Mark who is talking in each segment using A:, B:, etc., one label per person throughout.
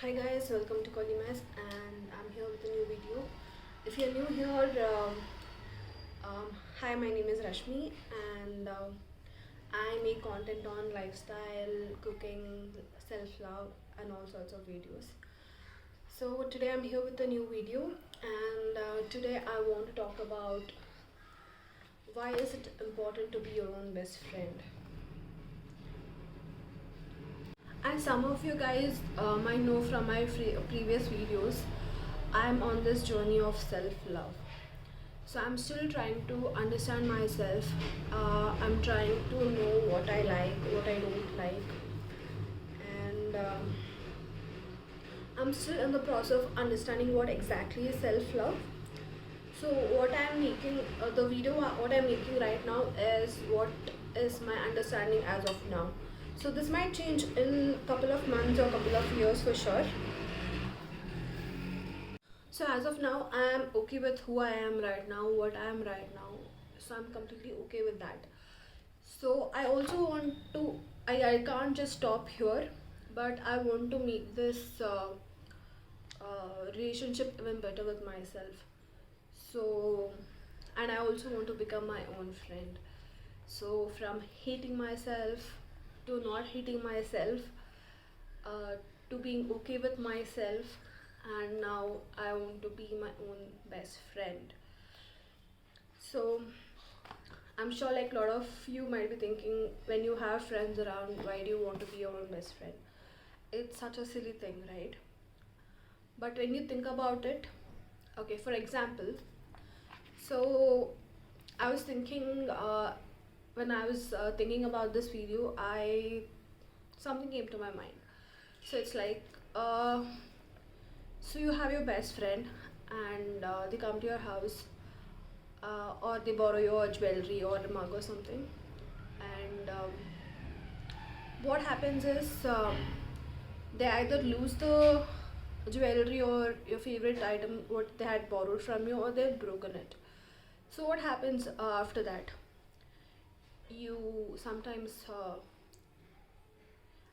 A: Hi guys, welcome to Kolimas and I'm here with a new video. If you're new here, hi, my name is Rashmi and I make content on lifestyle, cooking, self-love and all sorts of videos. So today I'm here with a new video and today I want to talk about why is it important to be your own best friend. And some of you guys might know from my previous videos, I'm on this journey of self-love. So I'm still trying to understand myself. I'm trying to know what I like, what I don't like, and I'm still in the process of understanding what exactly is self-love. So what I'm making, the video what I'm making right now is what is my understanding as of now. So this might change in a couple of months or couple of years for sure. So as of now, I am okay with who I am right now, what I am right now. So I'm completely okay with that. So I also want to, I can't just stop here, but I want to make this relationship even better with myself. So, and I also want to become my own friend. So from hating myself to not hating myself, uh, to being okay with myself, and now I want to be my own best friend. So I'm sure like a lot of you might be thinking, when you have friends around, why do you want to be your own best friend? It's such a silly thing, right? But when you think about it, okay, for example, so I was thinking, when I was thinking about this video, I something came to my mind. So it's like, so you have your best friend, and they come to your house, or they borrow your jewelry or a mug or something, and what happens is, they either lose the jewelry or your favorite item what they had borrowed from you, or they've broken it. So what happens after that? You sometimes,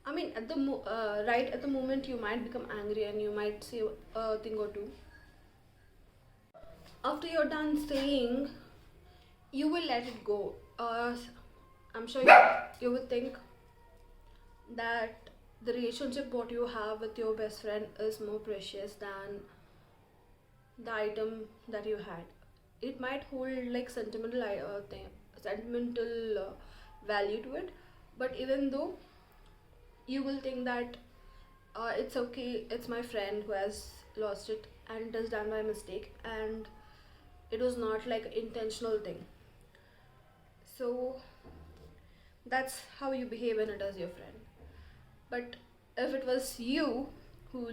A: I mean, at the right at the moment, you might become angry and you might say a thing or two. After you're done saying, you will let it go. I'm sure you would think that the relationship what you have with your best friend is more precious than the item that you had. It might hold like sentimental value to it, but even though you will think that it's okay, it's my friend who has lost it and it is done by mistake, and it was not like an intentional thing. So that's how you behave when it is your friend. But if it was you who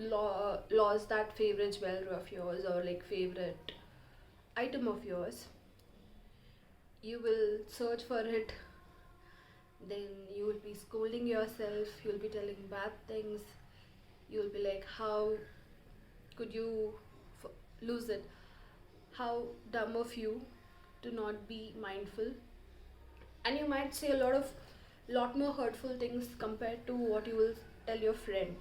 A: lost that favorite jewelry of yours or like favorite item of yours, you will search for it, then you will be scolding yourself, you'll be telling bad things, you'll be like, how could you f- lose it? How dumb of you to not be mindful. And you might say a lot more hurtful things compared to what you will tell your friend.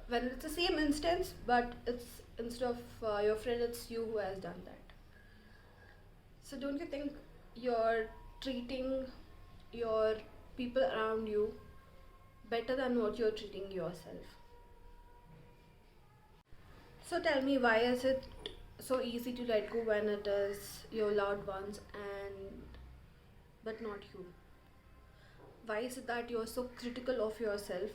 A: When it's the same instance, but it's instead of your friend, it's you who has done that. So don't you think you're treating your people around you better than what you're treating yourself? So tell me, why is it so easy to let go when it is your loved ones and but not you? Why is it that you're so critical of yourself?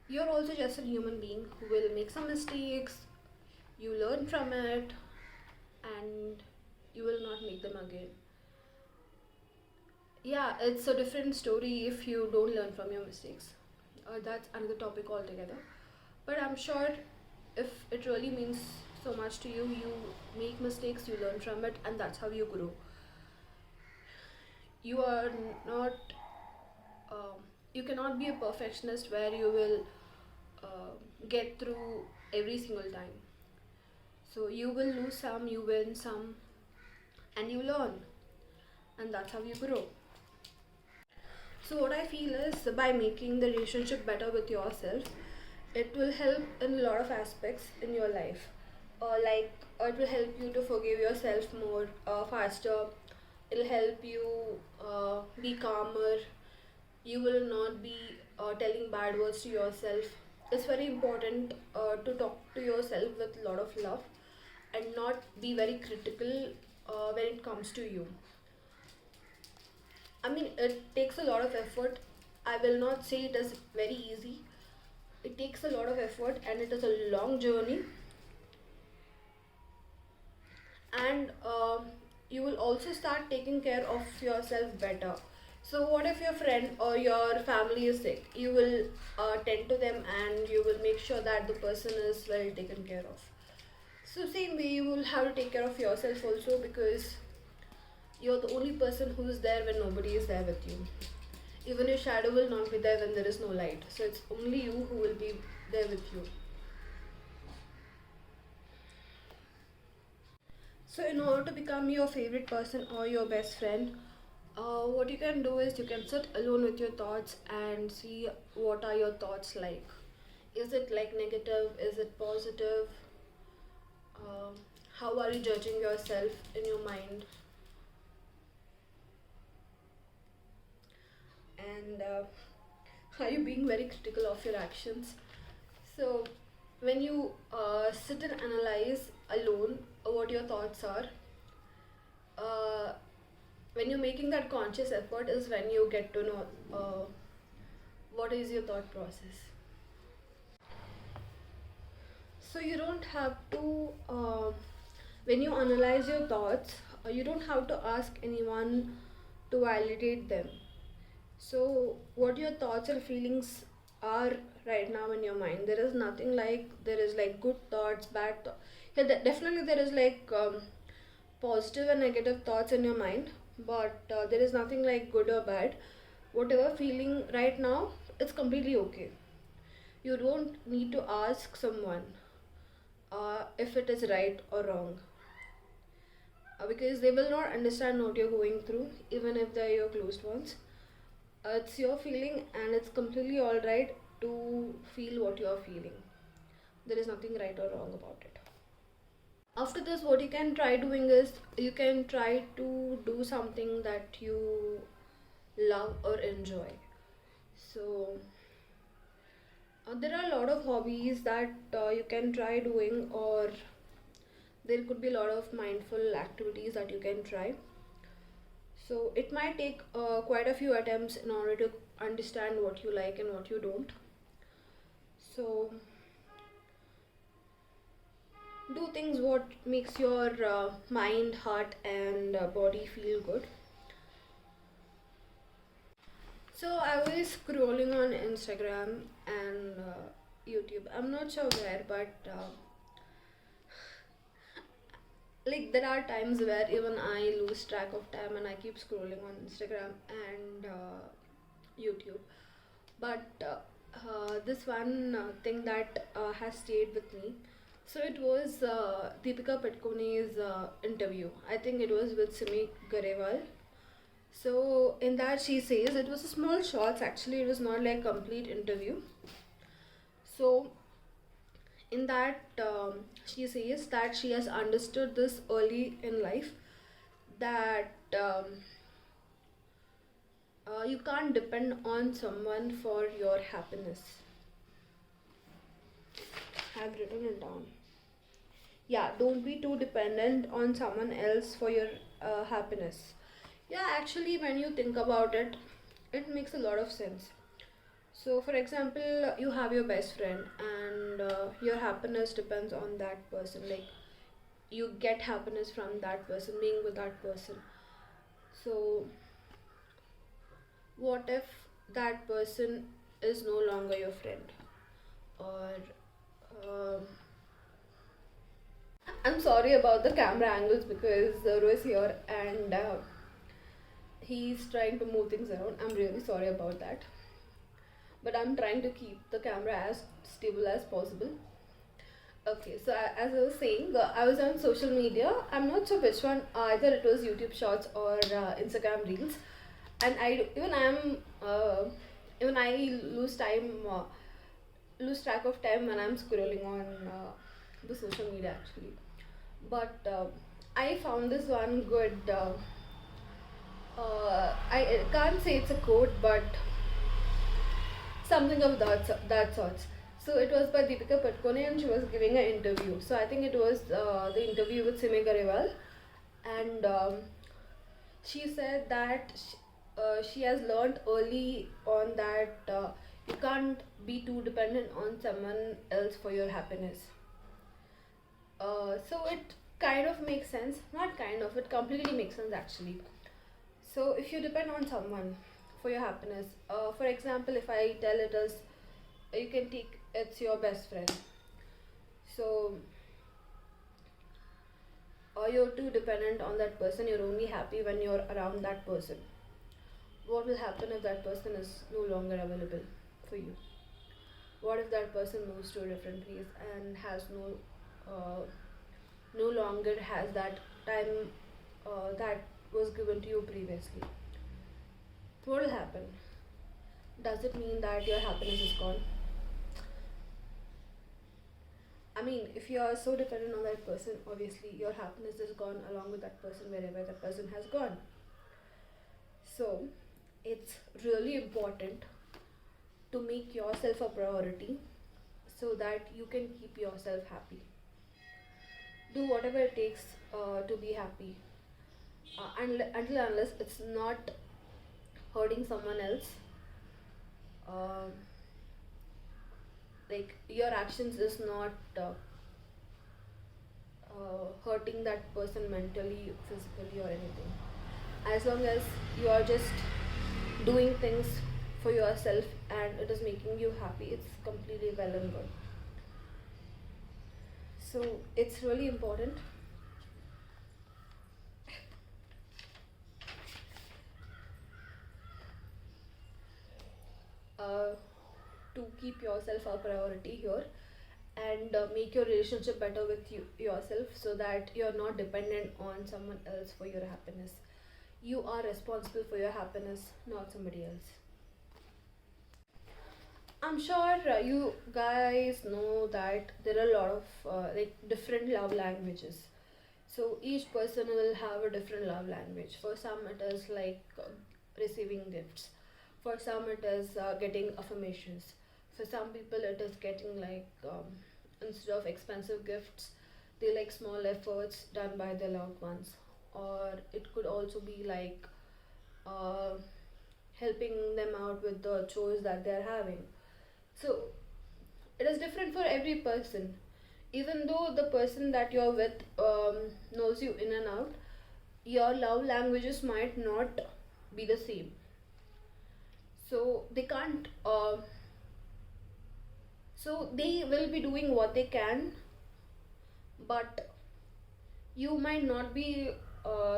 A: You're also just a human being who will make some mistakes, you learn from it, and you will not make them again. Yeah, it's a different story if you don't learn from your mistakes. That's another topic altogether. But I'm sure if it really means so much to you, you make mistakes, you learn from it, and that's how you grow. You are not, um, you cannot be a perfectionist where you will get through every single time. So you will lose some, you win some, and you learn, and that's how you grow. So what I feel is, by making the relationship better with yourself, It will help in a lot of aspects in your life. Like it will help you to forgive yourself more faster. It'll help you be calmer. You will not be telling bad words to yourself. It's very important to talk to yourself with a lot of love and not be very critical when it comes to you. I mean, it takes a lot of effort. I will not say it is very easy. It takes a lot of effort and it is a long journey. And you will also start taking care of yourself better. So, what if your friend or your family is sick? You will tend to them and you will make sure that the person is well taken care of. So, same way, you will have to take care of yourself also, because you're the only person who is there when nobody is there with you. Even your shadow will not be there when there is no light. So, it's only you who will be there with you. So, in order to become your favorite person or your best friend, what you can do is you can sit alone with your thoughts and see what are your thoughts like. Is it like negative? Is it positive? Um how are you judging yourself in your mind? And are you being very critical of your actions? So, when you sit and analyze alone what your thoughts are, uh, when you're making that conscious effort is when you get to know what is your thought process. So you don't have to when you analyze your thoughts, you don't have to ask anyone to validate them. So what your thoughts and feelings are right now in your mind, there is nothing like there is like good thoughts, bad thoughts. Yeah, definitely there is like positive and negative thoughts in your mind, but there is nothing like good or bad. Whatever feeling right now, it's completely okay. You don't need to ask someone if it is right or wrong, because they will not understand what you're going through, even if they're your closed ones. It's your feeling, and it's completely alright to feel what you're feeling. There is nothing right or wrong about it. After this, what you can try doing is you can try to do something that you love or enjoy. So, there are a lot of hobbies that you can try doing, or there could be a lot of mindful activities that you can try. So it might take quite a few attempts in order to understand what you like and what you don't. So do things what makes your mind, heart, and body feel good. So I was scrolling on Instagram and YouTube. I'm not sure where, but like there are times where even I lose track of time and I keep scrolling on Instagram and YouTube. But this one thing that has stayed with me. So it was Deepika Padkone's interview. I think it was with Simi Garewal. So in that she says it was a small shots. Actually, it was not like complete interview. So in that she says that she has understood this early in life, that you can't depend on someone for your happiness. I've written it down. Yeah, don't be too dependent on someone else for your happiness. Yeah, actually, when you think about it, it makes a lot of sense. So, for example, you have your best friend, and your happiness depends on that person. Like, you get happiness from that person, being with that person. So, what if that person is no longer your friend? Or um, I'm sorry about the camera angles because Zoro is here and he's trying to move things around. I'm really sorry about that. But I'm trying to keep the camera as stable as possible. Okay, so as I was saying, I was on social media. I'm not sure which one, either it was YouTube Shorts or Instagram Reels, and I even I am even I lose time lose track of time when I'm scrolling on the social media actually. But I found this one good. I can't say it's a quote, but something of that sorts. So it was by Deepika Padukone, and she was giving an interview. So I think it was the interview with Sime Garewal, and she said that she has learned early on that you can't be too dependent on someone else for your happiness. So it kind of makes sense, not kind of, it completely makes sense actually. So if you depend on someone for your happiness, for example, if I tell it as you can take it's your best friend. So you're too dependent on that person, you're only happy when you're around that person. What will happen if that person is no longer available for you? What if that person moves to a different place and has no longer has that time that was given to you previously? What will happen? Does it mean that your happiness is gone? I mean, if you are so dependent on that person, obviously your happiness is gone along with that person wherever that person has gone. So, it's really important to make yourself a priority so that you can keep yourself happy. Do whatever it takes to be happy, until unless it's not hurting someone else. Uh, like your actions is not hurting that person mentally, physically, or anything. As long as you are just doing things for yourself and it is making you happy, it's completely well and good. So it's really important uh, to keep yourself a priority here and make your relationship better with yourself so that you're not dependent on someone else for your happiness. You are responsible for your happiness, not somebody else. I'm sure you guys know that there are a lot of like different love languages. So each person will have a different love language. For some, it is like receiving gifts. For some, it is getting affirmations. For some people, it is getting like instead of expensive gifts, they like small efforts done by their loved ones. Or it could also be like uh, helping them out with the chores that they're having. So it is different for every person. Even though the person that you're with knows you in and out, your love languages might not be the same. So they can't. So they will be doing what they can, but you might not be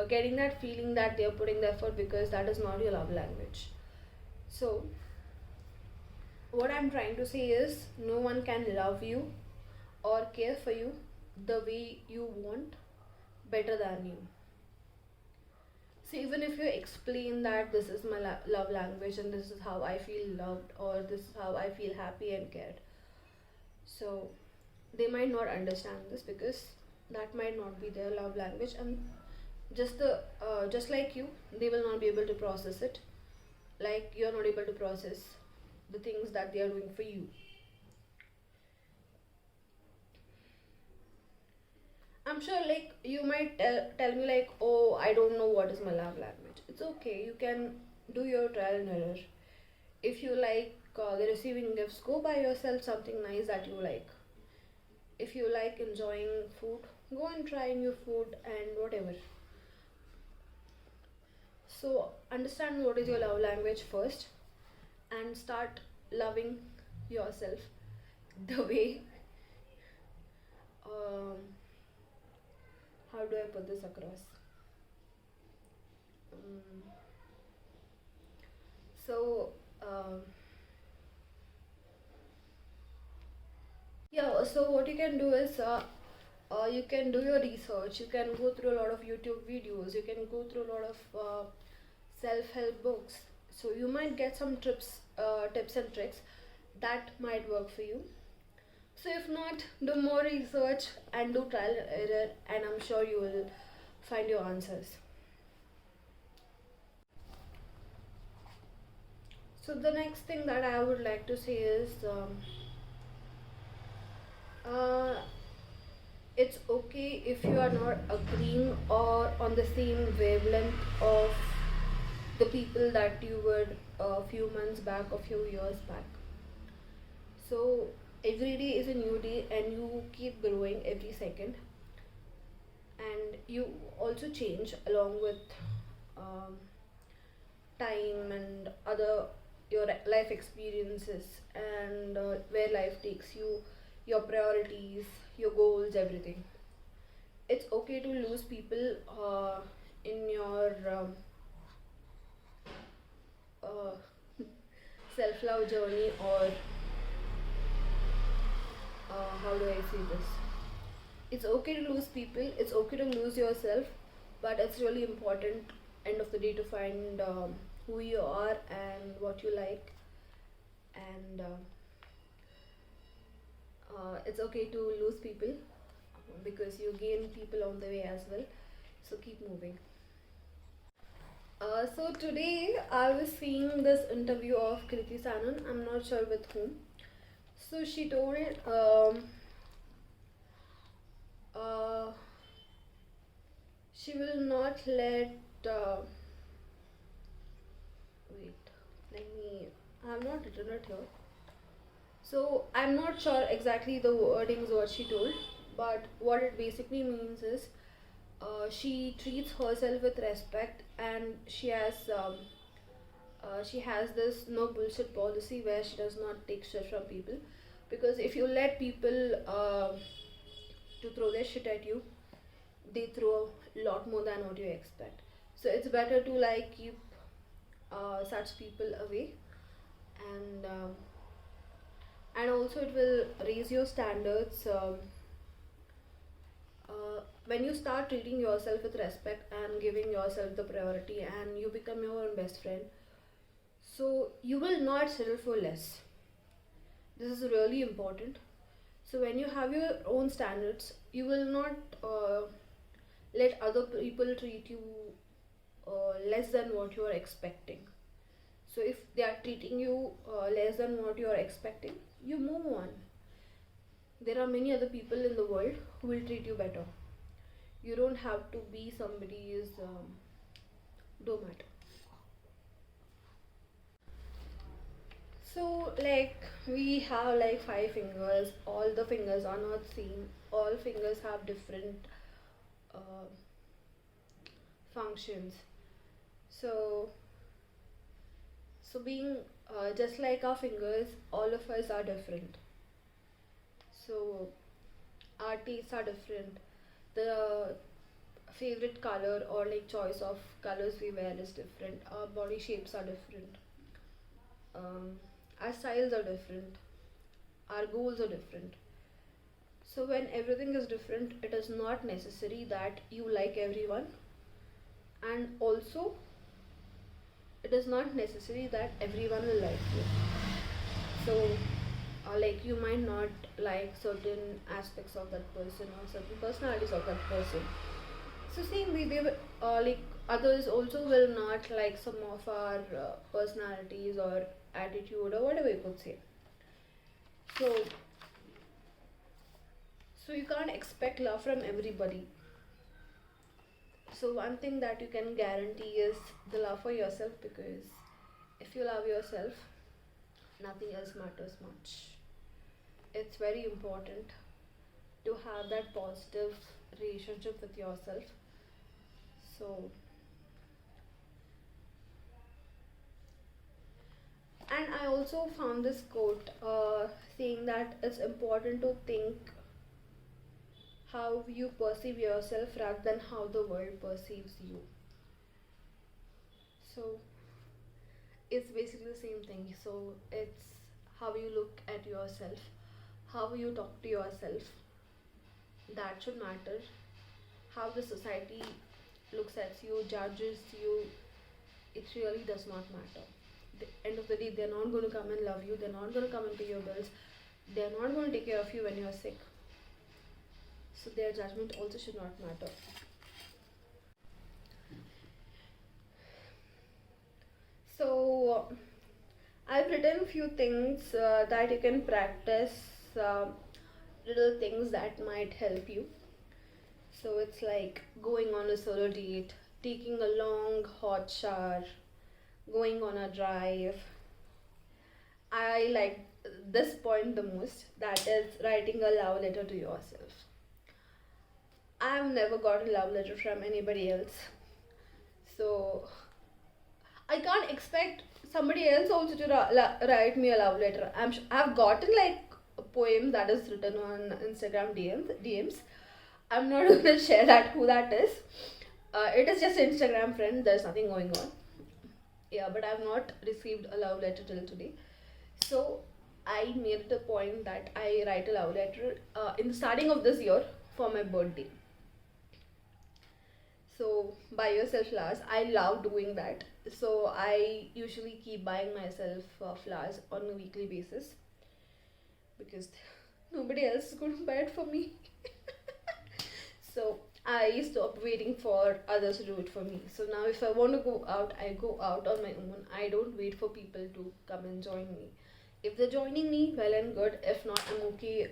A: getting that feeling that they're putting the effort because that is not your love language. So what I'm trying to say is, no one can love you or care for you the way you want better than you. So even if you explain that this is my love language and this is how I feel loved or this is how I feel happy and cared, so they might not understand this because that might not be their love language, and just like you, they will not be able to process it like you're not able to process the things that they are doing for you. I'm sure like you might tell me like, oh, I don't know what is my love language. It's okay, you can do your trial and error. If you like the receiving gifts, go buy yourself something nice that you like. If you like enjoying food, go and try new food and whatever. So understand what is your love language first and start loving yourself the way um, how do I put this across? Um, so um, yeah, so what you can do is you can do your research, you can go through a lot of YouTube videos, you can go through a lot of self-help books. So you might get some tips and tricks that might work for you. So if not, do more research and do trial and error, and I'm sure you will find your answers. So the next thing that I would like to say is, uh, it's okay if you are not agreeing or on the same wavelength of the people that you were a few months back or few years back. So every day is a new day, and you keep growing every second, and you also change along with um, time and other your life experiences, and where life takes you, your priorities, your goals, everything. It's okay to lose people in your uh, self love journey, or how do I say this? It's okay to lose people, it's okay to lose yourself, but it's really important end of the day to find who you are and what you like, and it's okay to lose people because you gain people on the way as well. So keep moving. So today I was seeing this interview of Kriti Sanon. I'm not sure with whom. So she told uh, she will not let. Wait, let me. I have not written it here. So I'm not sure exactly the wordings what she told, but what it basically means is she treats herself with respect, and she has this no bullshit policy where she does not take shit from people, because if you let people to throw their shit at you, they throw a lot more than what you expect. So it's better to like keep such people away, and also it will raise your standards. When you start treating yourself with respect and giving yourself the priority, and you become your own best friend, so you will not settle for less. This is really important. So when you have your own standards, you will not let other people treat you less than what you are expecting. So if they are treating you less than what you are expecting, you move on. There are many other people in the world who will treat you better. You don't have to be somebody's doormat. So like we have like five fingers. All the fingers are not same. All fingers have different uh, functions. So being just like our fingers, all of us are different. So our tastes are different. The favorite color or like choice of colors we wear is different. Our body shapes are different. Our styles are different. Our goals are different. So when everything is different, it is not necessary that you like everyone, and also it is not necessary that everyone will like you. So like you might not like certain aspects of that person or certain personalities of that person. So same way, they will, like others also will not like some of our personalities or attitude or whatever you could say. So you can't expect love from everybody. So one thing that you can guarantee is the love for yourself, because if you love yourself, nothing else matters much. It's very important to have that positive relationship with yourself. So, and I also found this quote saying that it's important to think how you perceive yourself rather than how the world perceives you. So it's basically the same thing. So it's how you look at yourself, how you talk to yourself, that should matter. How the society looks at you, judges you, it really does not matter. the end of the day, they're not going to come and love you, they're not going to come and pay your bills, they're not going to take care of you when you're sick. So their judgment also should not matter. So I've written a few things that you can practice, uh, little things that might help you. So it's like going on a solo date, taking a long hot shower, going on a drive. I like this point the most, that is writing a love letter to yourself. I've never got a love letter from anybody else. So I can't expect somebody else also to write me a love letter. I've gotten like a poem that is written on Instagram DMs. I'm not going to share that who that is. It is just an Instagram friend. There's nothing going on. Yeah, but I've not received a love letter till today. So I made it a point that I write a love letter in the starting of this year for my birthday. So buy yourself flowers. I love doing that. So I usually keep buying myself flowers on a weekly basis because nobody else is going to buy it for me. So I stop waiting for others to do it for me. So now if I want to go out, I go out on my own. I don't wait for people to come and join me. If they're joining me, well and good. If not, I'm okay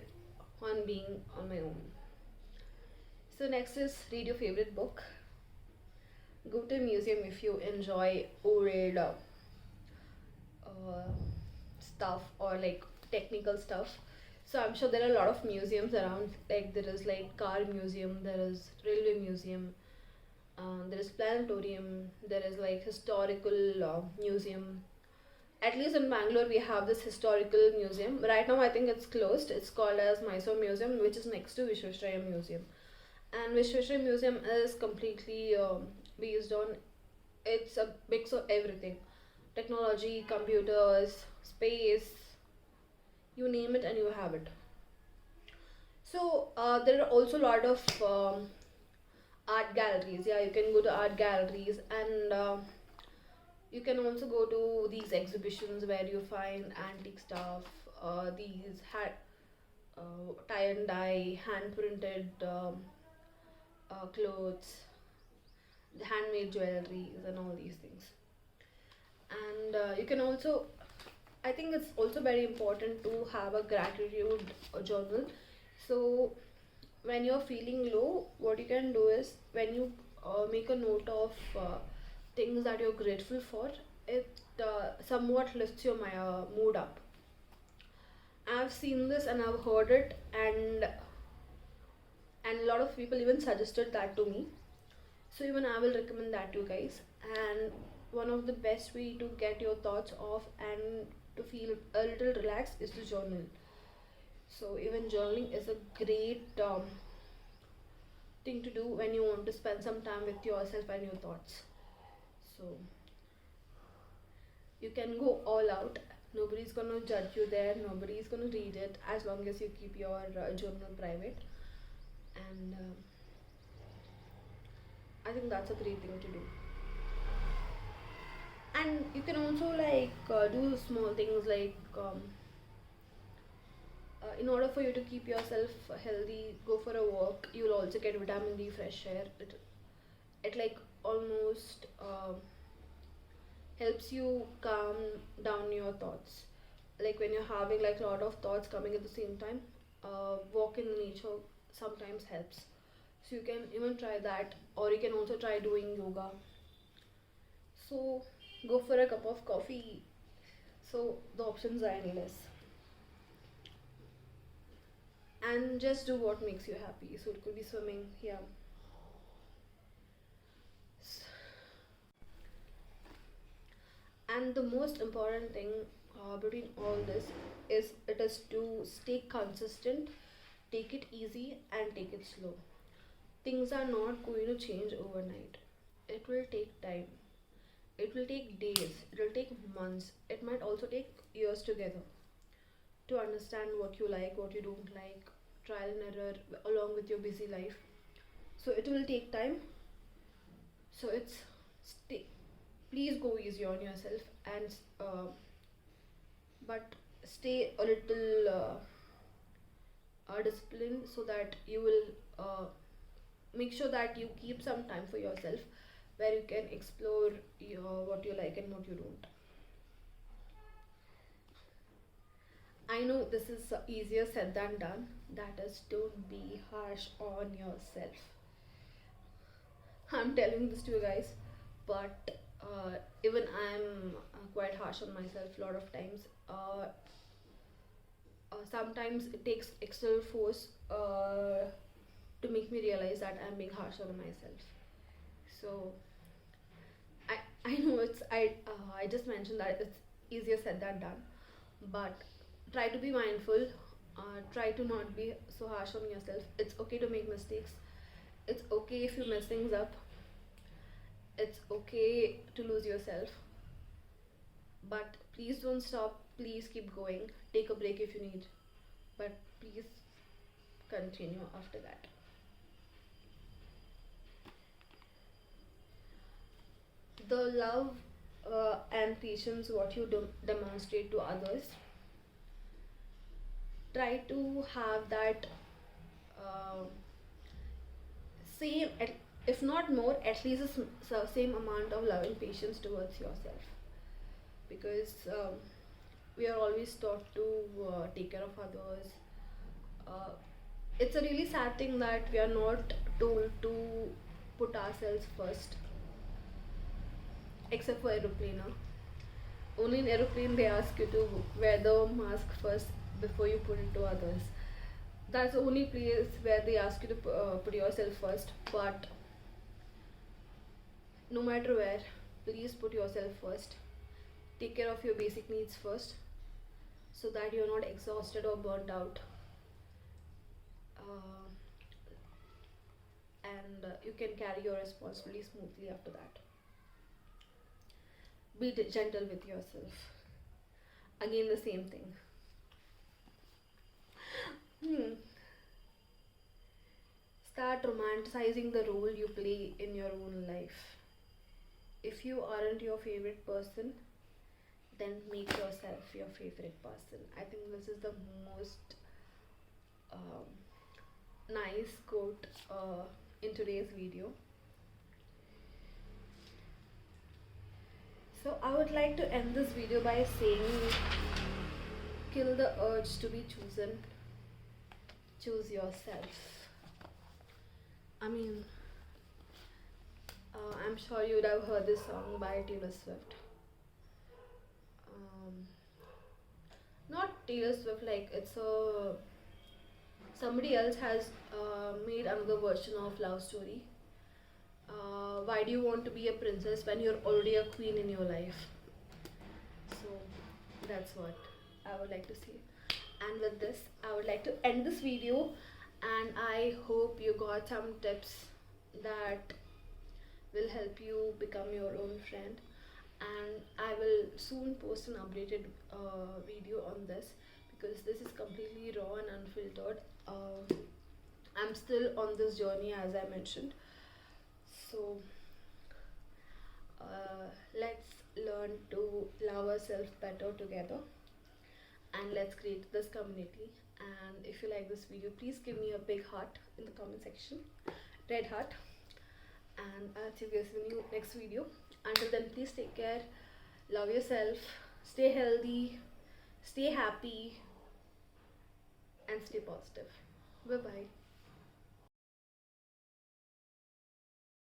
A: on being on my own. So next is read your favorite book. Go to a museum if you enjoy old uh, stuff or like technical stuff. So I'm sure there are a lot of museums around. Like there is like car museum, there is railway museum, there is planetarium, there is like historical museum. At least in Bangalore, we have this historical museum. Right now, I think it's closed. It's called as Mysore Museum, which is next to Vishwesvaraya Museum. And Vishwesvaraya Museum is completely based on, it's a mix of everything, technology, computers, space, you name it and you have it. So there are also a lot of art galleries. Yeah, you can go to art galleries, and you can also go to these exhibitions where you find antique stuff, these tie and dye, hand printed clothes, handmade jewelries, and all these things. And you can also, I think it's also very important to have a gratitude journal. So when you're feeling low, what you can do is when you make a note of things that you're grateful for, it somewhat lifts your mood up. I've seen this and I've heard it, and a lot of people even suggested that to me. So even I will recommend that to you guys. And one of the best way to get your thoughts off and to feel a little relaxed is to journal. So even journaling is a great thing to do when you want to spend some time with yourself and your thoughts. So you can go all out. Nobody's gonna judge you there. Nobody's gonna read it as long as you keep your journal private. And I think that's a great thing to do. And you can also like do small things like in order for you to keep yourself healthy, go for a walk. You'll also get vitamin D, fresh air. It like almost helps you calm down your thoughts. Like when you're having like a lot of thoughts coming at the same time, walk in nature sometimes helps. So you can even try that, or you can also try doing yoga. So go for a cup of coffee. So the options are endless. And just do what makes you happy. So it could be swimming, yeah. And the most important thing between all this is it is to stay consistent, take it easy, and take it slow. Things are not going to change overnight. It will take time. It will take days. It will take months. It might also take years together to understand what you like, what you don't like, trial and error along with your busy life. So it will take time. So it's stay. please go easy on yourself, and but stay a little disciplined, so that you will make sure that you keep some time for yourself where you can explore what you like and what you don't. I know this is easier said than done. That is, don't be harsh on yourself. I'm telling this to you guys, but even I'm quite harsh on myself a lot of times. Sometimes it takes external force to make me realize that I'm being harsh on myself. So I I know I just mentioned that it's easier said than done, but try to be mindful. Try to not be so harsh on yourself. It's okay to make mistakes. It's okay if you mess things up. It's okay to lose yourself, but please don't stop. Please keep going. Take a break if you need, but please continue after that. The love and patience what you demonstrate to others, try to have that uh, same, if not more, at least the same amount of love and patience towards yourself, because we are always taught to take care of others. uh, it's a really sad thing that we are not told to put ourselves first, except for aeroplane. Huh? Only in aeroplane they ask you to wear the mask first before you put it to others. That's the only place where they ask you to put yourself first. But no matter where, please put yourself first. Take care of your basic needs first, so that you're not exhausted or burnt out. Uh, and you can carry your responsibility smoothly after that. Be gentle with yourself. Again, the same thing. Hmm. Start romanticizing the role you play in your own life. If you aren't your favorite person, then make yourself your favorite person. I think this is the most um, nice quote in today's video. So I would like to end this video by saying, kill the urge to be chosen, choose yourself. I mean, I'm sure you would have heard this song by Taylor Swift. Um, Not Taylor Swift, like it's a somebody else has made another version of Love Story. Why do you want to be a princess when you're already a queen in your life? So that's what I would like to say. And with this, I would like to end this video, and I hope you got some tips that will help you become your own friend. And I will soon post an updated video on this, because this is completely raw and unfiltered. I'm still on this journey, as I mentioned. So let's learn to love ourselves better together, and let's create this community. And if you like this video, please give me a big heart in the comment section, red heart. And I'll see you guys in the next video. Until then, please take care, love yourself, stay healthy, stay happy, and stay positive. Bye bye.